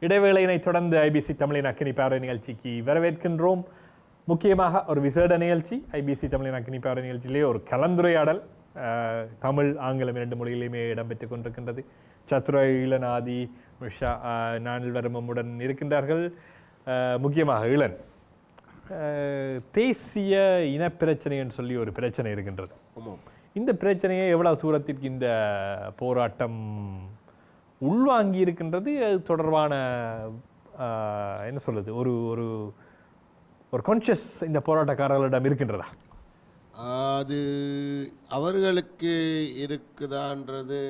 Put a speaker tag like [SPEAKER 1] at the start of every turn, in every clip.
[SPEAKER 1] இடைவேளையினை தொடர்ந்து ஐபிசி தமிழின் அக்கினி பார்வை நிகழ்ச்சிக்கு வரவேற்கின்றோம். முக்கியமாக ஒரு விசேட நிகழ்ச்சி. ஐபிசி தமிழின் அக்கினி பார்வை நிகழ்ச்சியிலே ஒரு கலந்துரையாடல் தமிழ் ஆங்கிலம் 2 மொழிகளிலுமே இடம்பெற்றுக் கொண்டிருக்கின்றது. சத்ருவ இளநாதி மிஷா நால்வரமுடன் இருக்கின்றார்கள். முக்கியமாக இளன் தேசிய இனப்பிரச்சனைன்னு சொல்லி ஒரு பிரச்சனை இருக்கின்றது. இந்த பிரச்சனையை எவ்வளவு தூரத்திற்கு இந்த போராட்டம் உள்வாங்கி இருக்கின்றது, அது தொடர்பான என்ன சொல்லுது ஒரு ஒரு ஒரு கான்ஷியஸ் இந்த போராட்டக்காரர்களிடம் இருக்கின்றதா?
[SPEAKER 2] அது அவர்களுக்கு இருக்குதான்றது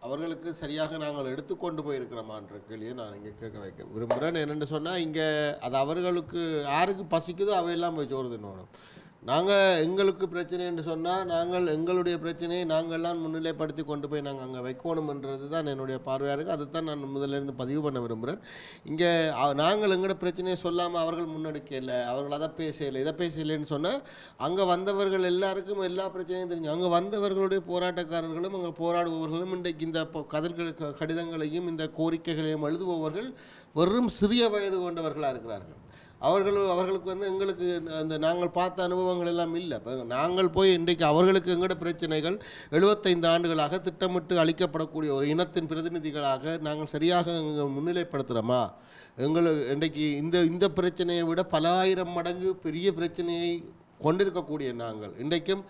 [SPEAKER 2] அவர்களுக்கு சரியாக நாங்கள் எடுத்துக்கொண்டு போயிருக்கிறோமான்ற கேள்வியை நான் இங்கே கேட்க வைக்க விரும்புகிறேன். என்னென்னு சொன்னால், இங்கே அது அவர்களுக்கு யாருக்கு பசிக்குதோ அவையெல்லாம் போய் சோறு தின்னணும். நாங்கள் எங்களுக்கு பிரச்சனைன்னு சொன்னால் நாங்கள் எங்களுடைய பிரச்சனையை நாங்கள்லாம் முன்னிலைப்படுத்தி கொண்டு போய் நாங்கள் அங்கே வைக்கணும்ன்றது தான் என்னுடைய பார்வையாக இருக்குது. அதுதான் நான் முதலிருந்து பதிவு பண்ண விரும்புகிறேன். இங்கே நாங்கள் எங்களோட பிரச்சனையை சொல்லாமல் அவர்கள் முன்னெடுக்கலை, அவர்கள் அதை பேசலை இதை பேசலைன்னு சொன்னால் அங்கே வந்தவர்கள் எல்லாருக்கும் எல்லா பிரச்சனையும் தெரிஞ்சு, அங்கே வந்தவர்களுடைய போராட்டக்காரர்களும் அங்கே போராடுபவர்களும் இன்றைக்கு இந்த கடிதங்களையும் இந்த கோரிக்கைகளையும் எழுதுபவர்கள் வெறும் சிறிய வயது கொண்டவர்களாக இருக்கிறார்கள். அவர்களுக்கு எங்களுக்கு அந்த நாங்கள் பார்த்த அனுபவங்கள் எல்லாம் இல்லை. இப்போ நாங்கள் போய் இன்றைக்கு அவர்களுக்கு எங்களோட பிரச்சனைகள் 75 ஆண்டுகளாக திட்டமிட்டு அளிக்கப்படக்கூடிய ஒரு இனத்தின் பிரதிநிதிகளாக நாங்கள் சரியாக முன்னிலைப்படுத்துகிறோமா? இன்றைக்கு இந்த பிரச்சனையை விட பல ஆயிரம் மடங்கு பெரிய பிரச்சனையை கொண்டிருக்கக்கூடிய நாங்கள் இன்றைக்கும்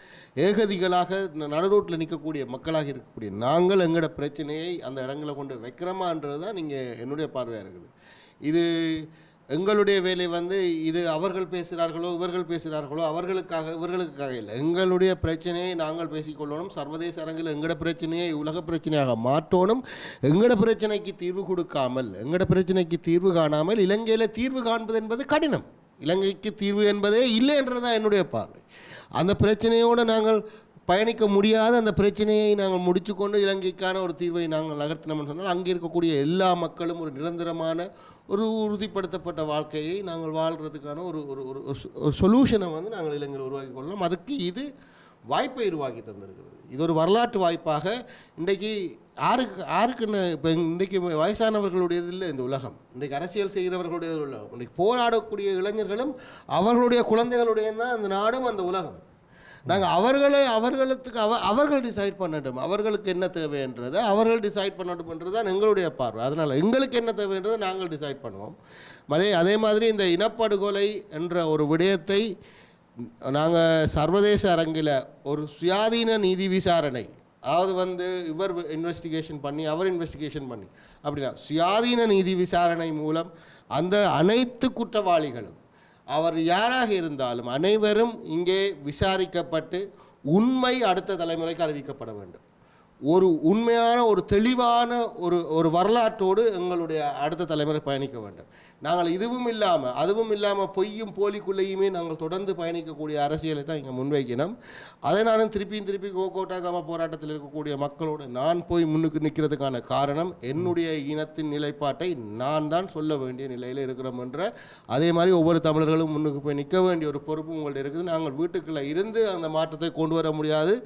[SPEAKER 2] ஏகதிகளாக நடுரோட்டில் நிற்கக்கூடிய மக்களாக இருக்கக்கூடிய நாங்கள் எங்களோட பிரச்சனையை அந்த இடங்களை கொண்டு வைக்கிறோமான்றது தான் நீங்கள் என்னுடைய பார்வையாக இருக்குது. இது எங்களுடைய வேலை இது அவர்கள் பேசுகிறார்களோ இவர்கள் பேசுகிறார்களோ இவர்களுக்காக இல்லை. எங்களுடைய பிரச்சனையை நாங்கள் பேசிக்கொள்ளணும். சர்வதேச அரங்கில் எங்களோட பிரச்சனையை உலக பிரச்சனையாக மாற்றணும். எங்களோட பிரச்சனைக்கு தீர்வு கொடுக்காமல், எங்களோட பிரச்சனைக்கு தீர்வு காணாமல் இலங்கையில் தீர்வு காண்பது என்பது கடினம். இலங்கைக்கு தீர்வு என்பதே இல்லை என்றதான் என்னுடைய பார்வை. அந்த பிரச்சனையோடு நாங்கள் பயணிக்க முடியாத அந்த பிரச்சனையை நாங்கள் முடிச்சுக்கொண்டு இலங்கைக்கான ஒரு தீர்வை நாங்கள் நகர்த்தினோம்னு சொன்னால் அங்கே இருக்கக்கூடிய எல்லா மக்களும் ஒரு நிரந்தரமான ஒரு உறுதிப்படுத்தப்பட்ட வாழ்க்கையை நாங்கள் வாழ்கிறதுக்கான ஒரு ஒரு சொல்யூஷனை நாங்கள் இலங்கையில் உருவாக்கி கொள்ளலாம். அதுக்கு இது வாய்ப்பை உருவாக்கி தந்திருக்கிறது. இது ஒரு வரலாற்று வாய்ப்பாக இன்றைக்கு யாருக்குன்னு இப்போ இன்றைக்கு வயசானவர்களுடையது இல்லை இந்த உலகம், இன்றைக்கு அரசியல் செய்கிறவர்களுடைய உலகம், இன்றைக்கு போராடக்கூடிய இளைஞர்களும் அவர்களுடைய குழந்தைகளுடைய தான் அந்த நாடும் அந்த உலகம். நாங்கள் அவர்கள் டிசைட் பண்ணட்டும், அவர்களுக்கு என்ன தேவைன்றதை அவர்கள் டிசைட் பண்ணட்டும்ன்றது தான் எங்களுடைய பார்வை. அதனால் எங்களுக்கு என்ன தேவைன்றதை நாங்கள் டிசைட் பண்ணுவோம். அதே மாதிரி இந்த இனப்படுகொலை என்ற ஒரு விடயத்தை நாங்கள் சர்வதேச அரங்கில் ஒரு சுயாதீன நீதி விசாரணை, அதாவது இவர் இன்வெஸ்டிகேஷன் பண்ணி அவர் இன்வெஸ்டிகேஷன் பண்ணி அப்படின்னா சுயாதீன நீதி விசாரணை மூலம் அந்த அனைத்து குற்றவாளிகளும் அவர் யாராக இருந்தாலும் அனைவரும் இங்கே விசாரிக்கப்பட்டு உண்மை அடுத்த தலைமுறைக்கு அறிவிக்கப்பட வேண்டும். ஒரு உண்மையான ஒரு தெளிவான ஒரு வரலாற்றோடு எங்களுடைய அடுத்த தலைமுறை பயணிக்க வேண்டும். நாங்கள் அதுவும் இல்லாமல் பொய்யும் போலிக்குள்ளேயுமே நாங்கள் தொடர்ந்து பயணிக்கக்கூடிய அரசியலை தான் இங்கே முன்வைக்கணும். அதை நானும் திருப்பி கோட்டாகாம போராட்டத்தில் இருக்கக்கூடிய மக்களோடு நான் போய் முன்னுக்கு நிற்கிறதுக்கான காரணம் என்னுடைய இனத்தின் நிலைப்பாட்டை நான் தான் சொல்ல வேண்டிய நிலையில் இருக்கிறோம் என்ற அதே மாதிரி ஒவ்வொரு தமிழர்களும் முன்னுக்கு போய் நிற்க வேண்டிய ஒரு பொறுப்பு உங்கள்ட்ட இருக்குது. நாங்கள் வீட்டுக்குள்ளே இருந்து அந்த மாற்றத்தை கொண்டு வர முடியாது.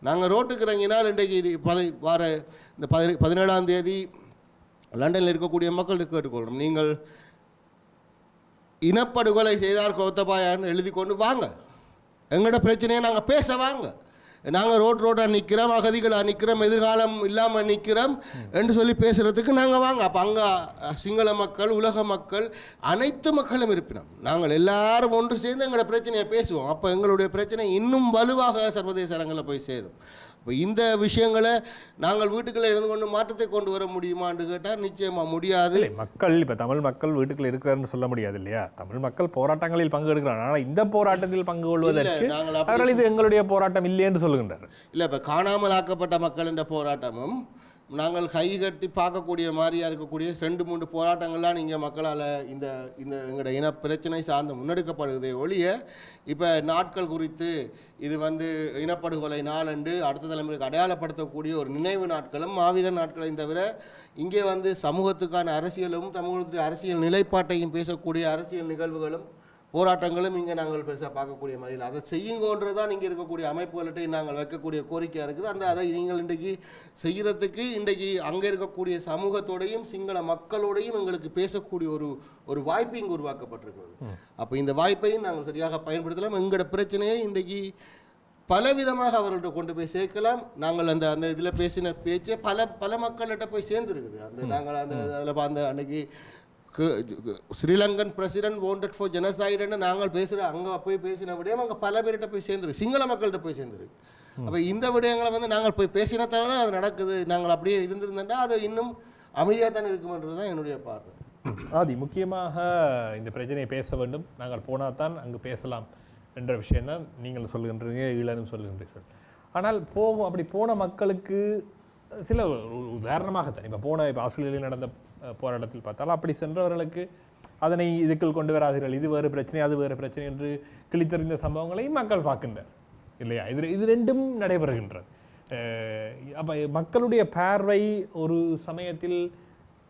[SPEAKER 2] நாங்கள் ரோட்டுக்கு இறங்கினால் இன்றைக்கு இந்த 17ஆம் தேதி லண்டனில் இருக்கக்கூடிய மக்களுக்கு கேட்டுக்கொள்ளணும், நீங்கள் இனப்படுகொலை செய்தார் கோத்தபாயான்னு எழுதி கொண்டு வாங்க, எங்களோட பிரச்சனையை நாங்கள் பேச வாங்க. நாங்கள் ரோட்டாக நிற்கிறோம், அகதிகளாக நிற்கிறோம், எதிர்காலம் இல்லாமல் நிற்கிறோம் என்று சொல்லி பேசுகிறதுக்கு நாங்கள் வாங்க. அப்போ அங்கே சிங்கள மக்கள், உலக மக்கள், அனைத்து மக்களும் இருப்பினோம். நாங்கள் எல்லாரும் ஒன்று சேர்ந்து எங்களோட பிரச்சனையை பேசுவோம். அப்போ எங்களுடைய பிரச்சனை இன்னும் வலுவாக சர்வதேச அரங்கில் போய் சேரும். இப்போ இந்த விஷயங்களை நாங்கள் வீட்டுக்குள்ளே இருந்து கொண்டு மாற்றத்தை கொண்டு வர முடியுமான்னு கேட்டால் நிச்சயமாக முடியாது.
[SPEAKER 1] மக்கள் இப்போ தமிழ் மக்கள் வீட்டுக்குள்ள இருக்கிறாருன்னு சொல்ல முடியாது இல்லையா? தமிழ் மக்கள் போராட்டங்களில் பங்கு எடுக்கிறாங்க. ஆனால் இந்த போராட்டத்தில் பங்கு கொள்வதற்கு அவர்கள் இது எங்களுடைய போராட்டம் இல்லை என்று சொல்லுகின்றார்.
[SPEAKER 2] இல்லை, இப்போ காணாமல் ஆக்கப்பட்ட மக்கள் என்ற போராட்டமும் நாங்கள் கை கட்டி பார்க்கக்கூடிய மாதிரியாக இருக்கக்கூடிய 2-3 போராட்டங்கள்லாம் நீங்கள் மக்களால் இந்த எங்களோட இன பிரச்சனை சார்ந்து முன்னெடுக்கப்படுவதே ஒழிய இப்போ நாட்கள் குறித்து இது இனப்படுகொலை நாளன்று அடுத்த தலைமுறைக்கு அடையாளப்படுத்தக்கூடிய ஒரு நினைவு நாட்களும் மாவீரர் நாட்களையும் தவிர இங்கே சமூகத்துக்கான அரசியலும் தமிழகத்துடைய அரசியல் நிலைப்பாட்டையும் பேசக்கூடிய அரசியல் நிகழ்வுகளும் போராட்டங்களும் இங்கே நாங்கள் பெருசாக பார்க்கக்கூடிய முறையில் அதை செய்யுங்கன்றது தான் இங்கே இருக்கக்கூடிய அமைப்புகள்கிட்ட நாங்கள் வைக்கக்கூடிய கோரிக்கையாக இருக்குது. அதை நீங்கள் இன்றைக்கு செய்கிறதுக்கு இன்றைக்கு அங்கே இருக்கக்கூடிய சமூகத்தோடையும் சிங்கள மக்களோடையும் எங்களுக்கு பேசக்கூடிய ஒரு வாய்ப்பு இங்கே உருவாக்கப்பட்டிருக்கிறது. அப்போ இந்த வாய்ப்பையும் நாங்கள் சரியாக பயன்படுத்தலாம். எங்களோட பிரச்சனையை இன்றைக்கு பலவிதமாக அவர்கள்ட்ட கொண்டு போய் சேர்க்கலாம். நாங்கள் அந்த இதில் பேசின பேச்சே பல மக்கள்கிட்ட போய் சேர்ந்துருக்குது. நாங்கள் அதில் அன்னைக்கு ஸ்ரீலங்கன் பிரசிடென்ட் வாண்டட் ஃபார் ஜெனசைடுன்னு நாங்கள் அங்கே போய் பேசின விடயம் அங்கே பல பேர்கிட்ட போய் சேர்ந்துருக்கு, சிங்கள மக்கள்கிட்ட போய் சேர்ந்துருக்கு. அப்போ இந்த விடயங்களை நாங்கள் போய் பேசினதால தான் அது நடக்குது. நாங்கள் அப்படியே இருந்திருந்தோம்னா அது இன்னும் அமைதியாக தான் இருக்குமென்றது தான் என்னுடைய பார்வை.
[SPEAKER 1] ஆதி முக்கியமாக இந்த பிரச்சனையை பேச வேண்டும், நாங்கள் போனால் தான் அங்கு பேசலாம் என்ற விஷயம்தான் நீங்கள் சொல்லுகின்றீங்க, ஈழனும் சொல்லுகின்றீர்கள். ஆனால் அப்படி போன மக்களுக்கு சில உதாரணமாகத்தான் இப்போ ஆஸ்திரேலியாவில் நடந்த போராட்டத்தில் பார்த்தால் அப்படி சென்றவர்களுக்கு அதனை இதுக்குள் கொண்டு வராதீர்கள், இது வேறு பிரச்சனை அது வேறு பிரச்சனை என்று கிழித்தறிந்த சம்பவங்களையும் மக்கள் பார்க்கின்றனர் இல்லையா? இது ரெண்டும் நடைபெறுகின்றது. அப்போ மக்களுடைய பார்வை ஒரு சமயத்தில்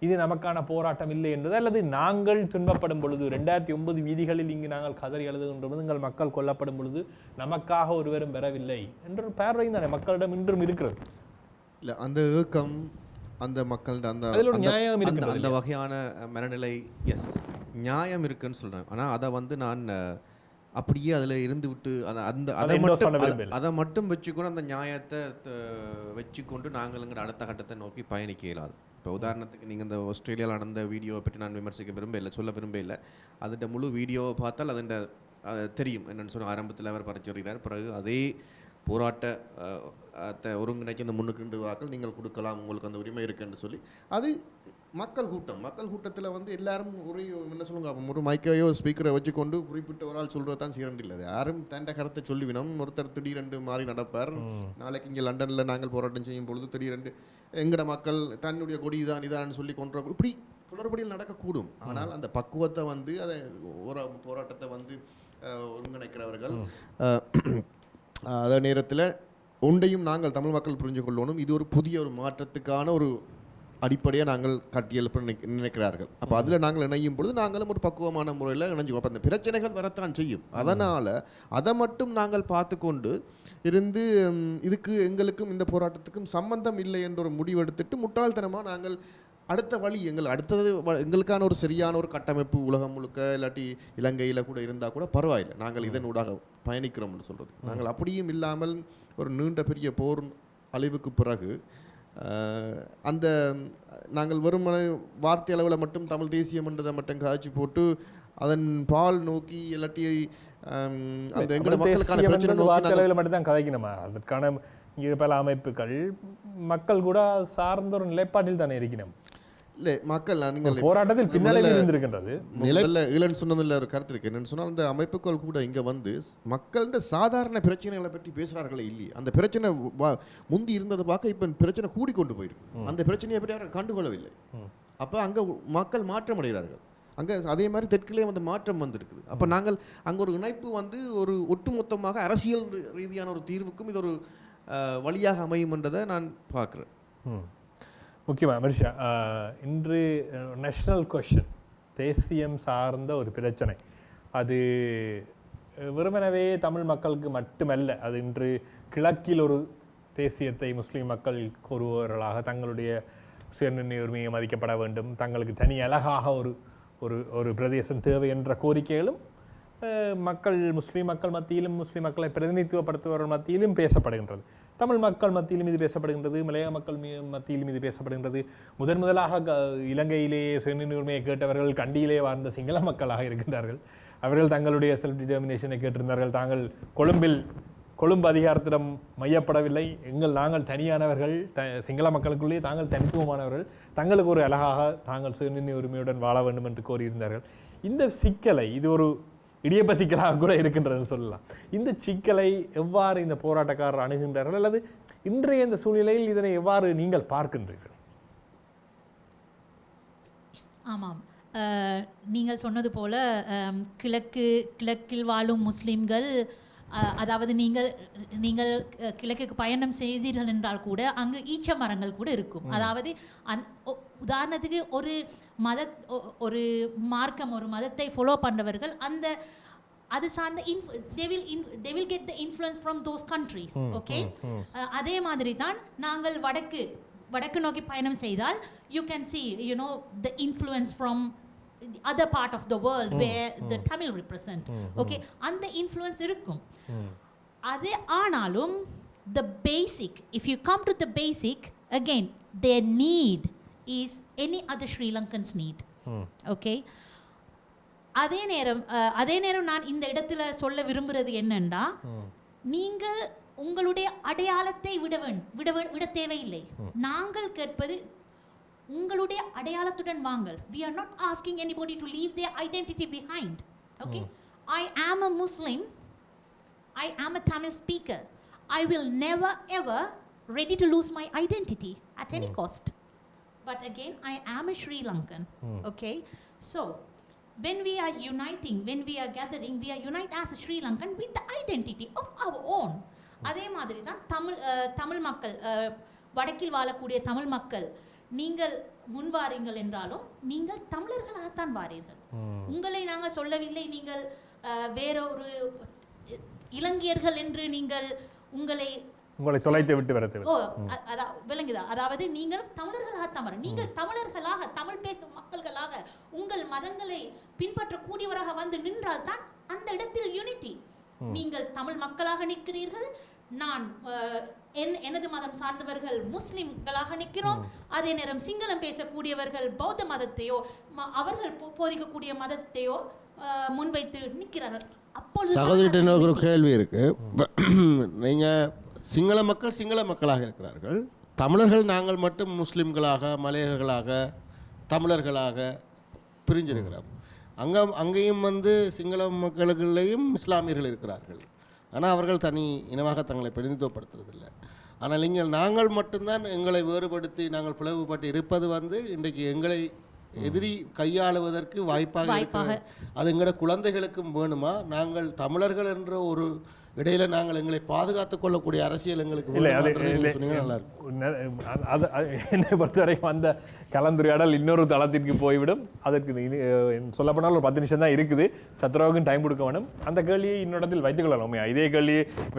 [SPEAKER 1] இது நமக்கான போராட்டம் இல்லை என்பது, அல்லது நாங்கள் துன்பப்படும் பொழுது 2009 வீதிகளில் இங்கு நாங்கள் கதறி எழுதுகின்ற பொழுது எங்கள் மக்கள் கொல்லப்படும் பொழுது நமக்காக ஒருவரும் பெறவில்லை என்ற பார்வை தானே மக்களிடம் இன்றும் இருக்கிறது.
[SPEAKER 3] இல்லை, அந்த ஏக்கம் அந்த மக்கள்கிட்ட அந்த வகையான மனநிலை எஸ் நியாயம் இருக்குன்னு சொல்கிறேன். ஆனால் அதை நான் அப்படியே அதில் இருந்து விட்டு அதை மட்டும் வச்சுக்கொண்டு அந்த நியாயத்தை வச்சுக்கொண்டு நாங்கள் எங்கள் அடுத்த கட்டத்தை நோக்கி பயணிக்க இயலாது. இப்போ உதாரணத்துக்கு நீங்கள் இந்த ஆஸ்திரேலியாவில் நடந்த வீடியோவை பற்றி நான் விமர்சிக்க சொல்ல விரும்பவில்லை. அதோட முழு வீடியோவை பார்த்தால் அதோட தெரியும் என்னென்னு சொன்னால் ஆரம்பத்தில் அவர் பரிச்சுரைகிறார், பிறகு அதே போராட்டத்தை ஒருங்கிணைச்சி அந்த முன்னுக்கு வாக்கள் நீங்கள் கொடுக்கலாம், உங்களுக்கு அந்த உரிமை இருக்குன்னு சொல்லி அது மக்கள் கூட்டத்தில் எல்லாரும் ஒரு என்ன சொல்லுங்க, ஒரு மைக்கையோ ஸ்பீக்கரை வச்சுக்கொண்டு குறிப்பிட்ட ஒரு ஆள் சொல்கிறது தான் சீரண்டு இல்லை. யாரும் தண்ட கருத்தை சொல்லிவினோம். ஒருத்தர் திடீரெண்டு மாறி நடப்பார். நாளைக்கு இங்கே லண்டனில் நாங்கள் போராட்டம் செய்யும் பொழுது திடீரெண்டு எங்கட மக்கள் தன்னுடைய கொடி இதான்னு சொல்லி கொன்ற இப்படி குளறுபடியில் நடக்கக்கூடும். ஆனால் அந்த பக்குவத்தை அதை ஒரு போராட்டத்தை ஒருங்கிணைக்கிறவர்கள் அதே நேரத்தில் ஒன்றையும் நாங்கள் தமிழ் மக்கள் புரிஞ்சு கொள்ளணும், இது ஒரு புதிய ஒரு மாற்றத்துக்கான ஒரு அடிப்படையாக நாங்கள் கட்டியெழுப்ப நினைக்கிறார்கள். அப்போ அதில் நாங்கள் இணையும் பொழுது நாங்களும் ஒரு பக்குவமான முறையில் இணைஞ்சுக்கோம். அப்போ அந்த பிரச்சனைகள் வரத்தான் செய்யும். அதனால் அதை மட்டும் நாங்கள் பார்த்து கொண்டு இருந்து இதுக்கு எங்களுக்கும் இந்த போராட்டத்துக்கும் சம்பந்தம் இல்லை என்ற ஒரு முடிவெடுத்துட்டு முட்டாள்தனமாக நாங்கள் அடுத்த வழி அடுத்தது எங்களுக்கான ஒரு சரியான ஒரு கட்டமைப்பு உலகம் முழுக்க இல்லாட்டி இலங்கையில் கூட இருந்தால் கூட பரவாயில்லை, நாங்கள் இதன் ஊடாக பயணிக்கிறோம்னு சொல்கிறது. நாங்கள் அப்படியும் இல்லாமல் ஒரு நீண்ட பெரிய போர் அழிவுக்கு பிறகு அந்த நாங்கள் வெறும் வார்த்தை அளவில் மட்டும் தமிழ் தேசியம் என்றதை மட்டும் காய்ச்சி போட்டு அதன் பால் நோக்கி இல்லாட்டி அந்த எங்களோட மக்களுக்கான பிரச்சனை நோக்கி
[SPEAKER 1] மட்டும்தான் கதைக்கணுமா? அதற்கான பல அமைப்புகள் மக்கள் கூட சார்ந்த ஒரு நிலைப்பாட்டில் தானே இருக்கணும்.
[SPEAKER 3] இல்லை, மக்கள் நீங்கள்
[SPEAKER 1] போராட்டத்தில் பின்னணியில் இருந்திருக்கின்றது.
[SPEAKER 3] ஈழன் சொன்னதில் ஒரு கருத்து இருக்கு. என்னன்னு சொன்னால் அந்த அமைப்புகள் கூட இங்கே மக்கள்கிட்ட சாதாரண பிரச்சனைகளை பற்றி பேசுகிறார்களே இல்லையே, அந்த பிரச்சனை முந்தி இருந்ததை பார்க்க இப்போ பிரச்சனை கூடிக்கொண்டு போயிருக்கு. அந்த பிரச்சனையை பற்றி அவர்கள் கண்டுகொள்ளவில்லை. அப்போ அங்கே மக்கள் மாற்றம் அடைகிறார்கள். அங்கே அதே மாதிரி தெற்கிலே மாற்றம் வந்திருக்குது. அப்போ நாங்கள் அங்கே ஒரு இணைப்பு ஒரு ஒட்டுமொத்தமாக அரசியல் ரீதியான ஒரு தீர்வுக்கும் இது ஒரு வழியாக அமையும் என்றதை நான் பார்க்குறேன்.
[SPEAKER 1] முக்கியமாக அமிர்ஷா, இன்று நேஷ்னல் கொஸ்டின், தேசியம் சார்ந்த ஒரு பிரச்சனை, அது வெறுமனவே தமிழ் மக்களுக்கு மட்டுமல்ல, அது இன்று கிழக்கில் ஒரு தேசியத்தை முஸ்லீம் மக்கள் கூறுபவர்களாக தங்களுடைய சுயநிர்ணய உரிமையை மதிக்கப்பட வேண்டும், தங்களுக்கு தனி அழகாக ஒரு பிரதேசம் தேவை என்ற கோரிக்கைகளும் முஸ்லீம் மக்கள் மத்தியிலும் முஸ்லீம் மக்களை பிரதிநிதித்துவப்படுத்துபவர்கள் மத்தியிலும் பேசப்படுகின்றது. தமிழ் மக்கள் மத்தியிலும் இது பேசப்படுகின்றது, மலையாள மக்கள் மத்தியிலும் இது பேசப்படுகின்றது. முதலாக இலங்கையிலேயே சுயநிர்ணய உரிமையை கேட்டவர்கள் கண்டியிலே வாழ்ந்த சிங்கள மக்களாக இருக்கின்றார்கள். அவர்கள் தங்களுடைய செல்ஃப் டிட்டர்மினேஷனை கேட்டிருந்தார்கள். தாங்கள் கொழும்பு அதிகாரத்திடம் மையப்படவில்லை, நாங்கள் தனியானவர்கள், சிங்கள மக்களுக்குள்ளே தாங்கள் தனித்துவமானவர்கள், தங்களுக்கு ஒரு அழகாக தாங்கள் சுயநிர்ணய உரிமையுடன் வாழ வேண்டும் என்று கோரியிருந்தார்கள். இந்த சிக்கலை, இது ஒரு இடியப்ப சிக்கலாக கூட இருக்கின்றதுன்னு சொல்லலாம். இந்த சிக்கலை எவ்வாறு இந்த போராட்டக்காரர் அணுகின்றார்கள், அல்லது இன்றைய இந்த சூழ்நிலையில் இதனை எவ்வாறு நீங்கள் பார்க்கின்றீர்கள்?
[SPEAKER 4] ஆமாம், நீங்கள் சொன்னது போல கிழக்கில் வாழும் முஸ்லிம்கள், அதாவது நீங்கள் கிழக்குக்கு பயணம் செய்தீர்கள் என்றால் கூட அங்கு ஈச்ச மரங்கள் கூட இருக்கும். அதாவது உதாரணத்துக்கு ஒரு மார்க்கம், ஒரு மதத்தை ஃபாலோ பண்ணுறவர்கள் அந்த அது சார்ந்த they will get the influence from those countries. Okay, அதே மாதிரி தான் நாங்கள் வடக்கு நோக்கி பயணம் செய்தால் you can see the influence from the other part of the world where the Tamil represent. Okay, அந்த influence இருக்கும். அதே ஆனாலும் the basic, if you come to the basic, again their need is any other Sri Lankans need. Okay, அதே நேரம் நான் இந்த இடத்துல சொல்ல விரும்புறது என்னன்னா, நீங்கள் உங்களுடைய அடையாளத்தை விட தேவையில்லை. நாங்கள் கேட்பது உங்களுடைய அடையாளத்துடன் வாங்கள். We are not asking anybody to leave their identity behind. Okay, I am a Muslim, I am a Tamil speaker. I will never ever ready to lose my identity at any cost. But again, I am a Sri Lankan. Okay, so when we are uniting, when we are gathering, we are unite as a Sri Lankan with the identity of our own. அதே மாதிரி தான் தமிழ் மக்கள், வடக்கில் வாழக்கூடிய தமிழ் மக்கள், நீங்கள் முன்வாரீங்கள் என்றாலும் நீங்கள் தமிழர்களாகத்தான் வாரீர்கள். உங்களை நாங்கள் சொல்லவில்லை நீங்கள் வேறொரு இலங்கையர்கள் என்று நீங்கள் உங்களை
[SPEAKER 1] தொலைத்து விட்டு வரது.
[SPEAKER 4] விளங்குதா? அதாவது நீங்கள் தமிழர்களாகத்தான் வர, நீங்கள் தமிழர்களாக, தமிழ் பேசும் மக்கள்களாக உங்கள் மதங்களை பின்பற்றக்கூடியவராக வந்து நின்றால் தான் அந்த இடத்தில் யூனிட்டி. நீங்கள் தமிழ் மக்களாக நிற்கிறீர்கள், நான் எனது மதம் சார்ந்தவர்கள் முஸ்லிம்களாக நிற்கிறோம். அதே நேரம் சிங்களம் பேசக்கூடியவர்கள் பௌத்த மதத்தையோ அவர்கள் போதிக்கக்கூடிய மதத்தையோ முன்வைத்து நிற்கிறார்கள். அப்பொழுது
[SPEAKER 2] சகோதரிட்ட ஒரு கேள்வி இருக்கு. நீங்க சிங்கள மக்களாக இருக்கிறார்கள், தமிழர்கள் நாங்கள் மட்டும் முஸ்லிம்களாக, மலையர்களாக, தமிழர்களாக பிரிஞ்சிருக்கிறோம். அங்கேயும் வந்து சிங்கள மக்களுக்குள்ளேயும் இஸ்லாமியர்கள் இருக்கிறார்கள். ஆனால் அவர்கள் தனி இனமாக தங்களை பிரதிநிதித்துவப்படுத்துறதில்லை. ஆனால் நாங்கள் மட்டும்தான் எங்களை வேறுபடுத்தி நாங்கள் பிளவுபட்டு இருப்பது வந்து இன்றைக்கு எங்களை எதிரி கையாளுவதற்கு வாய்ப்பாக இருக்கிறது. அது எங்களோட குழந்தைகளுக்கும் வேணுமா? நாங்கள் தமிழர்கள் என்ற ஒரு இடையில நாங்கள் எங்களை பாதுகாத்துக் கொள்ளக்கூடிய அரசியல் எங்களுக்கு நல்லா இருக்கும்.
[SPEAKER 1] என்னை பொறுத்தவரைக்கும் அந்த கலந்துரையாடல் இன்னொரு தளத்திற்கு போய்விடும். அதற்கு சொல்லப்போனால் ஒரு 10 நிமிஷம் தான் இருக்குது. சத்ரோவுக்கும் டைம் கொடுக்க வேணும். அந்த கேள்வியை இன்னொடத்தில் வைத்துக் கொள்ளலாம். இதே கேள்வி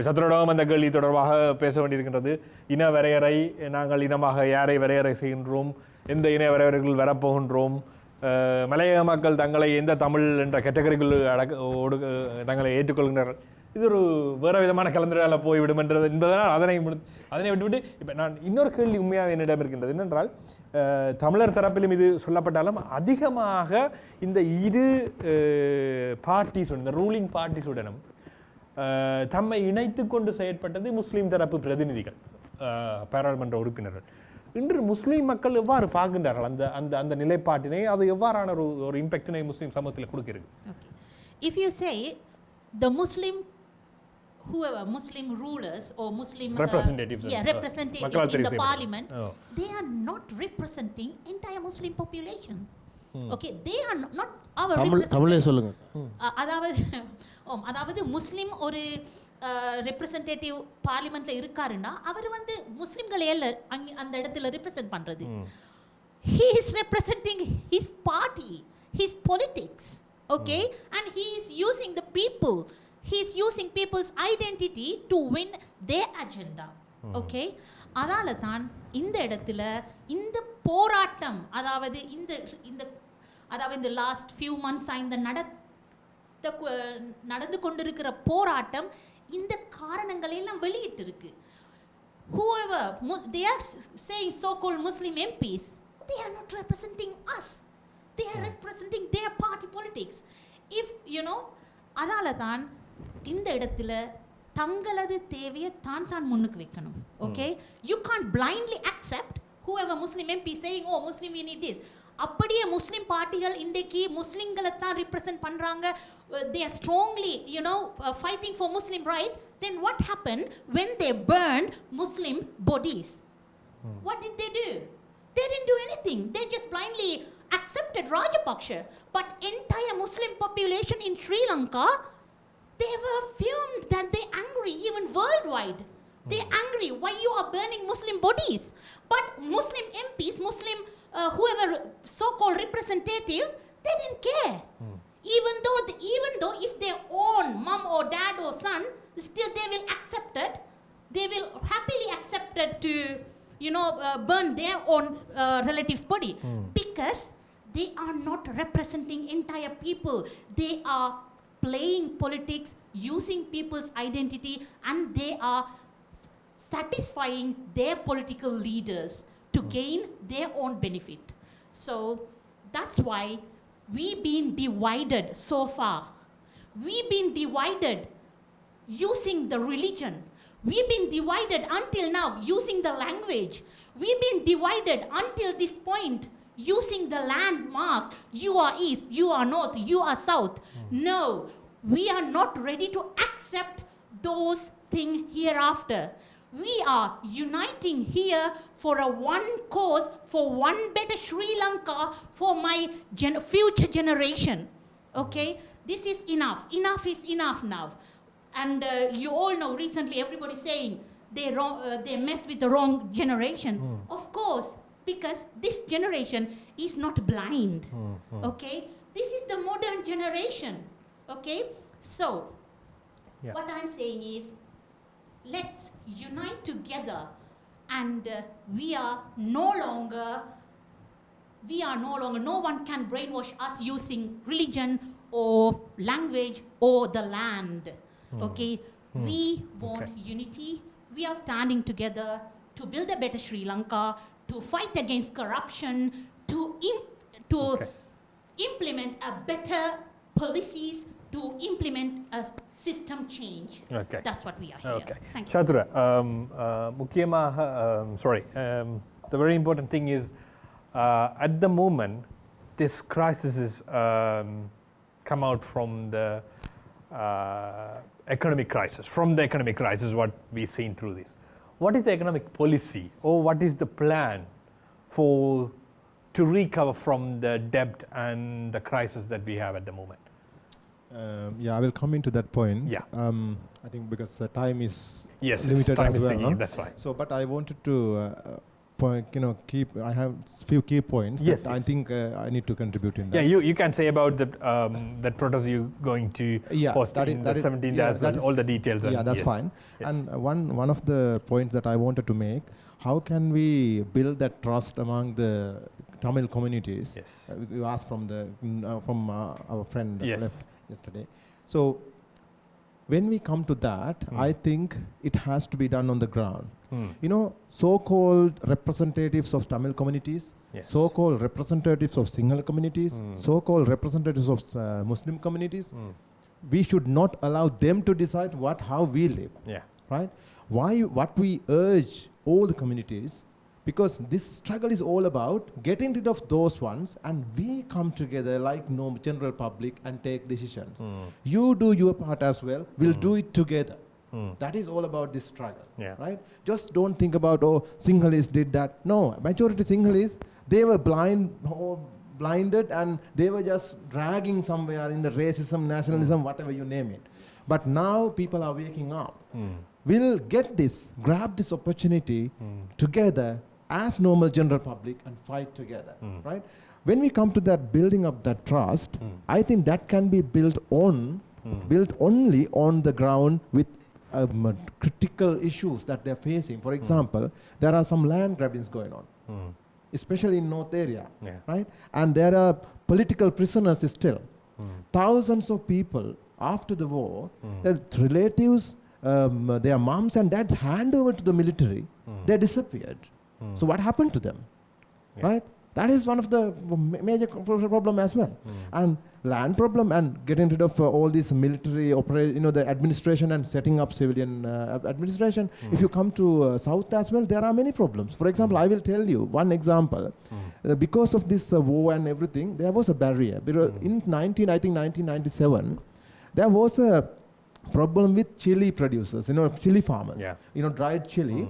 [SPEAKER 1] சத்ரோவும் அந்த கேள்வி தொடர்பாக பேச வேண்டியிருக்கின்றது. இன வரையறை, நாங்கள் இனமாக யாரை வரையறை செய்கின்றோம், எந்த இன வரையறைகள் வரப்போகின்றோம், மலையக மக்கள் தங்களை எந்த தமிழ் என்ற கேட்டகரிக்குள் தங்களை ஏற்றுக்கொள்கின்றனர். இது ஒரு வேறு விதமான கலந்துரையாடல போய்விடும் என்பதனால் அதனை விட்டுவிட்டு இப்போ நான் இன்னொரு கேள்வி உண்மையாக என்னிடம் இருக்கின்றது. என்னென்றால் தமிழர் தரப்பிலும் இது சொல்லப்பட்டாலும் அதிகமாக இந்த இரு பார்ட்டிஸுடன், இந்த ரூலிங் பார்ட்டிஸுடனும் தம்மை இணைத்து கொண்டு செயற்பட்டது முஸ்லீம் தரப்பு பிரதிநிதிகள், பாராளுமன்ற உறுப்பினர்கள். இன்று முஸ்லீம் மக்கள் எவ்வாறு பார்க்கின்றார்கள் அந்த அந்த அந்த நிலைப்பாட்டினை? அது எவ்வாறான ஒரு இம்பேக்டினை முஸ்லீம் சமூகத்தில் கொடுக்கிறது?
[SPEAKER 4] If you say the whoever Muslim rulers or Muslim
[SPEAKER 1] representatives
[SPEAKER 4] in the parliament, they are not representing entire Muslim population. Okay, they are not our
[SPEAKER 2] தமிழே சொல்லுங்க.
[SPEAKER 4] அதாவது முஸ்லிம் ஒரு ரெப்ரசன்டேட்டிவ் பார்லிமெண்ட்ல இருக்காருன்னா அவர் வந்து முஸ்லிம்களை அந்த இடத்துல ரெப்ரசன்ட் பண்றது. He is representing his party, his politics. Okay, and he is using the people, he is using people's identity to win their agenda. Okay, அதனால தான் இந்த இடத்துல இந்த போராட்டம், அதாவது இந்த லாஸ்ட் ஃபியூ மந்த்ஸ் இந்த நடந்து கொண்டிருக்கிற போராட்டம் இந்த காரணங்களை எல்லாம் வெளியிட்டு இருக்கு. Whoever they are saying so-called Muslim MPs, they are not representing us. They are representing their party politics. If அதால தான் இந்த இடத்துல தங்களது தேவையை தான் முன்னுக்கு வைக்கணும். Okay, you can't blindly accept whoever Muslim MP saying, oh Muslim we need this. அப்படியே முஸ்லிம் பார்ட்டிகள் இன்றைக்கு முஸ்லிம்களை தான் represent பண்றாங்க, they are strongly fighting for Muslim right. Then what happened when they burned Muslim bodies? What did they do? They didn't do anything. They just blindly accepted Rajapaksa. But entire Muslim population in Sri Lanka, they were fumed that they angry even worldwide. They angry why you are burning Muslim bodies. But Muslim MPs, whoever so-called representative, they didn't care. Even though if their own mom or dad or son, still they will accept it. They will happily accept it to, burn their own relative's body because they are not representing entire people. They are playing politics, using people's identity, and they are satisfying their political leaders to gain their own benefit. So that's why we've been divided so far. We've been divided using the religion. We've been divided until now using the language. We've been divided until this point using the landmarks. You are east, you are north, you are south. No, we are not ready to accept those things hereafter. We are uniting here for a one cause, for one better Sri Lanka, for my future generation. Okay? This is enough. Enough is enough now. And you all know recently everybody saying they messed with the wrong generation. Of course, because this generation is not blind. Okay? This is the modern generation. Okay? So, what I'm saying is, let's unite together, and no one can brainwash us using religion or language or the land. Okay? We want unity. We are standing together to build a better Sri Lanka, to fight against corruption, to implement a better policies, to implement a system change.
[SPEAKER 1] Okay.
[SPEAKER 4] That's what we are here.
[SPEAKER 1] Okay.
[SPEAKER 4] Thank you.
[SPEAKER 1] Shatura, the very important thing is at the moment this crisis is come out from the economic crisis. From the economic crisis, what we've seen through this. What is the economic policy, or what is the plan to recover from the debt and the crisis that we have at the moment?
[SPEAKER 5] I will come into that point.
[SPEAKER 1] Yeah.
[SPEAKER 5] I think because time is
[SPEAKER 1] Yes,
[SPEAKER 5] limited
[SPEAKER 1] time
[SPEAKER 5] as
[SPEAKER 1] is
[SPEAKER 5] well.
[SPEAKER 1] ticking,
[SPEAKER 5] No?
[SPEAKER 1] that's right.
[SPEAKER 5] So, but I wanted to point. I have few key points
[SPEAKER 1] Yes,
[SPEAKER 5] that I
[SPEAKER 1] yes.
[SPEAKER 5] think I need to contribute in that.
[SPEAKER 1] Yeah, you can say about that protest you going to host in the 17th as well, all the details.
[SPEAKER 5] Yeah, that's fine.
[SPEAKER 1] Yes.
[SPEAKER 5] And one of the points that I wanted to make, how can we build that trust among the Tamil communities?
[SPEAKER 1] Yes.
[SPEAKER 5] You asked from our friend that
[SPEAKER 1] Yes.
[SPEAKER 5] left yesterday. So when we come to that, I think it has to be done on the ground. So-called representatives of Tamil communities,
[SPEAKER 1] Yes.
[SPEAKER 5] so-called representatives of Sinhala communities, so-called representatives of Muslim communities, we should not allow them to decide how we live,
[SPEAKER 1] Yeah.
[SPEAKER 5] right? What we urge all the communities, because this struggle is all about getting rid of those ones, and we come together like general public and take decisions. You do your part as well, we'll do it together. That is all about this struggle,
[SPEAKER 1] Yeah.
[SPEAKER 5] right? Just don't think about, Sinhalese did that. No, majority Sinhalese, they were blinded, and they were just dragging somewhere in the racism, nationalism, whatever you name it. But now people are waking up. We'll grab this opportunity together as normal general public and fight together, right? When we come to that building up that trust, I think that can be built only on the ground with critical issues that they're facing. For example, there are some land grabbings going on, especially in North area, right? And there are political prisoners still. Thousands of people after the war, their relatives, their moms and dads hand over to the military, they disappeared. So what happened to them, right? That is one of the major problem as well. And land problem, and getting rid of all these military the administration and setting up civilian administration. If you come to South as well, there are many problems. For example, I will tell you one example. Because of this war and everything, there was a barrier. Because in 1997, there was a problem with chili producers, chili farmers, dried chili.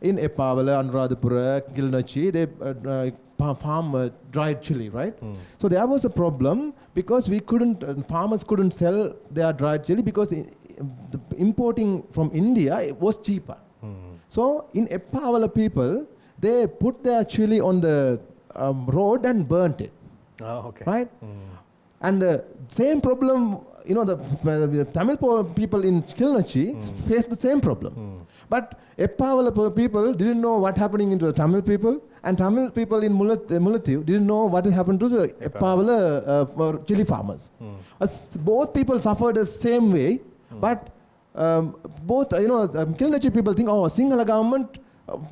[SPEAKER 5] In Epavala, Anuradhapura, Kilnochchi, they farm dried chili, right? So there was a problem because farmers couldn't sell their dried chili because importing from India was cheaper. So in Epavala people, they put their chili on the road and burnt it.
[SPEAKER 1] Oh, okay.
[SPEAKER 5] Right? And the same problem, you know, the Tamil people in Kilnachi face the same problem. But Eppavala people didn't know what happening into the Tamil people, and Tamil people in Mullatiu didn't know what happened to the Eppavala chili farmers. Both people suffered the same way, but both, Kilnachi people think, oh, Sinhala government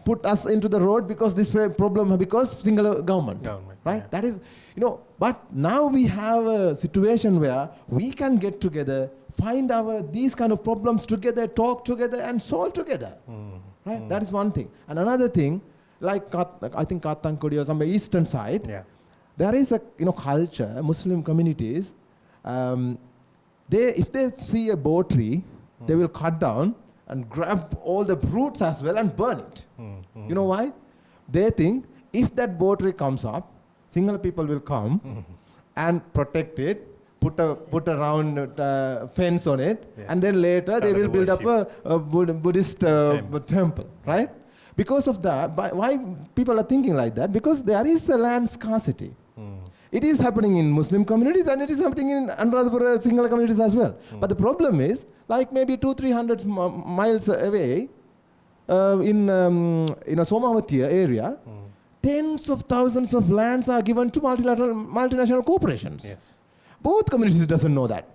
[SPEAKER 5] put us into the road because this problem, because Sinhala government. Right?
[SPEAKER 1] Yeah.
[SPEAKER 5] That is, but now we have a situation where we can get together, find these kind of problems together, talk together and solve together. Right? That is one thing. And another thing, like I think Kathankudi or some eastern side, there is a culture, Muslim communities, if they see a bow tree, they will cut down and grab all the roots as well and burn it. You know why? They think if that bow tree comes up, Sinhala people will come and protect it, put a round fence on it, and then later they will build up a Buddhist temple, right? Because of that, why people are thinking like that? Because there is a land scarcity. It is happening in Muslim communities and it is happening in Anuradhapura Sinhala communities as well. But the problem is, like maybe 200-300 miles away, in Somawati area, tens of thousands of lands are given to multinational corporations.
[SPEAKER 1] Yes.
[SPEAKER 5] Both communities doesn't know that.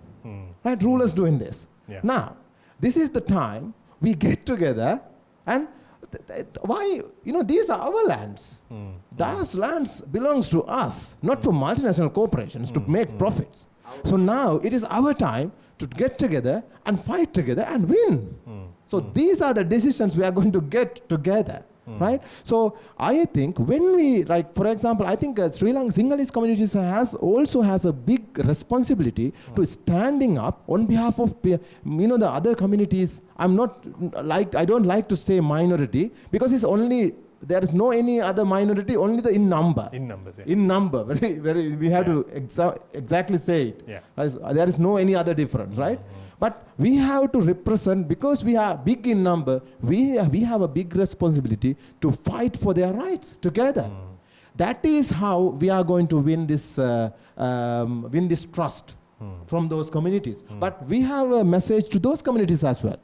[SPEAKER 5] Right? Rulers doing this.
[SPEAKER 1] Yeah.
[SPEAKER 5] Now, this is the time we get together and why, these are our lands. Those lands belongs to us, not for multinational corporations to make profits. So now it is our time to get together and fight together and win. So these are the decisions we are going to get together. Right? So I think when we, like, for example, I think Sri Lanka Sinhalese communities also has a big responsibility to standing up on behalf of, the other communities. I don't like to say minority because it's only, there is no any other minority, only the in number.
[SPEAKER 1] In numbers, yeah.
[SPEAKER 5] In number, very, we have to exactly say it.
[SPEAKER 1] Yeah.
[SPEAKER 5] There is no any other difference, right? But we have to represent, because we are big in number, we have a big responsibility to fight for their rights together. That is how we are going to win this trust from those communities. But we have a message to those communities as well.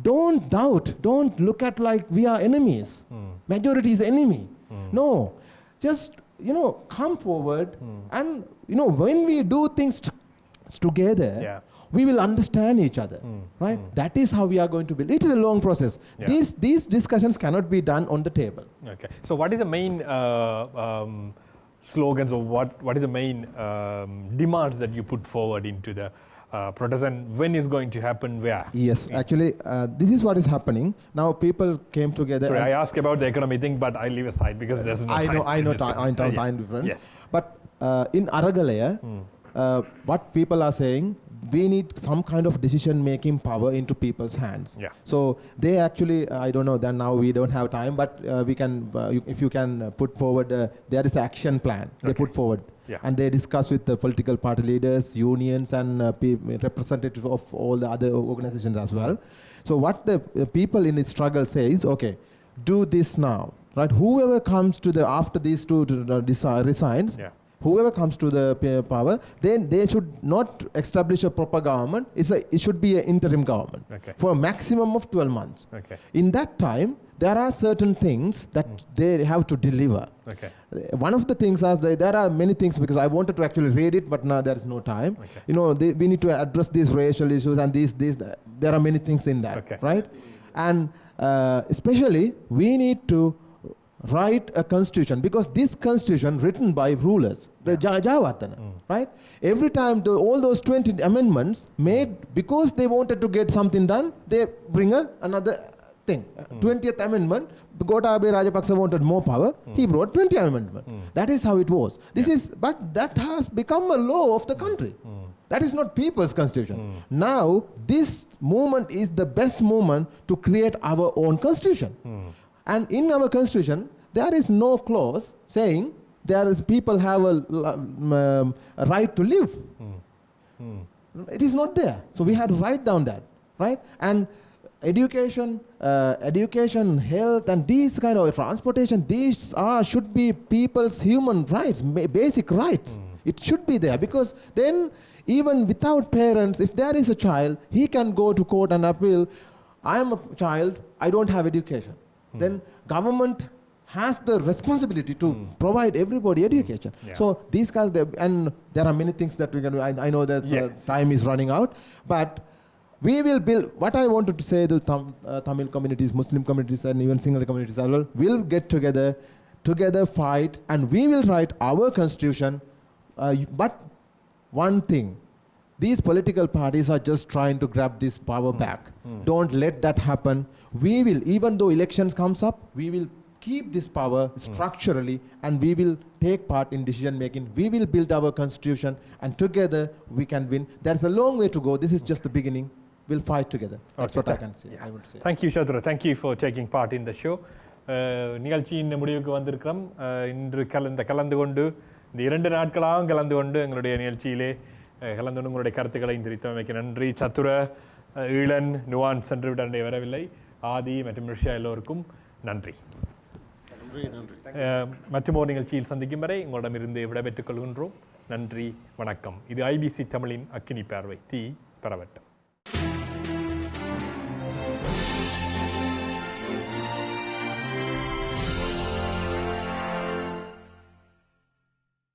[SPEAKER 5] Don't doubt, don't look at like we are enemies. Majority is enemy. No, just, come forward and, when we do things together, we will understand each other, right? That is how we are going to build. It is a long process.
[SPEAKER 1] Yeah.
[SPEAKER 5] These discussions cannot be done on the table.
[SPEAKER 1] Okay. So what is the main slogans, or what is the main demands that you put forward into the protest, and when is going to happen where?
[SPEAKER 5] Yes, actually, this is what is happening. Now people came together.
[SPEAKER 1] Sorry, I ask about the economy thing, but I leave aside because there's no time.
[SPEAKER 5] I know time difference. Yes. But in Aragalaya, what people are saying, we need some kind of decision-making power into people's hands.
[SPEAKER 1] Yeah.
[SPEAKER 5] So they actually, I don't know, then now we don't have time, but we can, if you can put forward, there is an action plan they put forward.
[SPEAKER 1] Yeah.
[SPEAKER 5] And they discuss with the political party leaders, unions, and representatives of all the other organizations as well. So what the people in this struggle say is, okay, do this now, right? Whoever comes to after these two resigns, whoever comes to the power, then they should not establish a proper government. It should be an interim government for a maximum of 12 months. In that time, there are certain things that they have to deliver. One of the things is there are many things, because I wanted to actually read it, but now there is no time. We need to address these racial issues and these. There are many things in that, right? And especially, we need to write a constitution, because this constitution written by rulers, the Jayawarthana, right? Every time all those 20 amendments made because they wanted to get something done, they bring another thing. 20th amendment, Gotabaya Rajapaksa wanted more power, he brought 20th amendment. That is how it was. But that has become a law of the country. That is not people's constitution. Now, this movement is the best movement to create our own constitution. And in our constitution, there is no clause saying people have a right to live. It is not there. So we had to write down that, right? And education, health, and these kind of transportation, these should be people's human rights, basic rights. It should be there because then even without parents, if there is a child, he can go to court and appeal. I am a child, I don't have education. Then government has the responsibility to provide everybody education.
[SPEAKER 1] Yeah.
[SPEAKER 5] So these guys, and there are many things that we can do. I know that
[SPEAKER 1] Yes.
[SPEAKER 5] time is running out, but we will build. What I wanted to say to Tamil communities, Muslim communities, and even Sinhala communities as well, we'll get together fight, and we will write our constitution. But one thing, these political parties are just trying to grab this power back. Don't let that happen. We will, even though elections comes up, we will keep this power structurally, and we will take part in decision making. We will build our constitution, and together we can win. There's a long way to go. This is just the beginning. We'll fight together. That's what I can say. I would say.
[SPEAKER 1] Thank you Shatura, thank you for taking part in the show. நிகழ்ச்சியின் முடிவுக்கு வந்திருக்கிறோம். இன்று கலந்து கொண்டு இந்த 2 நாட்களாகவும் கலந்து கொண்டு எங்களுடைய நிகழ்ச்சியிலே கலந்து கொண்டு உங்களுடைய கருத்துக்களையும் தெரிவித்தமைக்கு நன்றி. சத்துர, ஈழன், நுவான் சென்று விட வரவில்லை. ஆதி மற்றும் ரிஷா எல்லோருக்கும் நன்றி. மற்றும் ஒரு நிகழ்ச்சியில் சந்திக்கும் வரை உங்களிடமிருந்து விடைபெற்றுக் கொள்கின்றோம். நன்றி, வணக்கம். இது IBC தமிழின் அக்கினி பார்வை. தீ பரவட்டம்.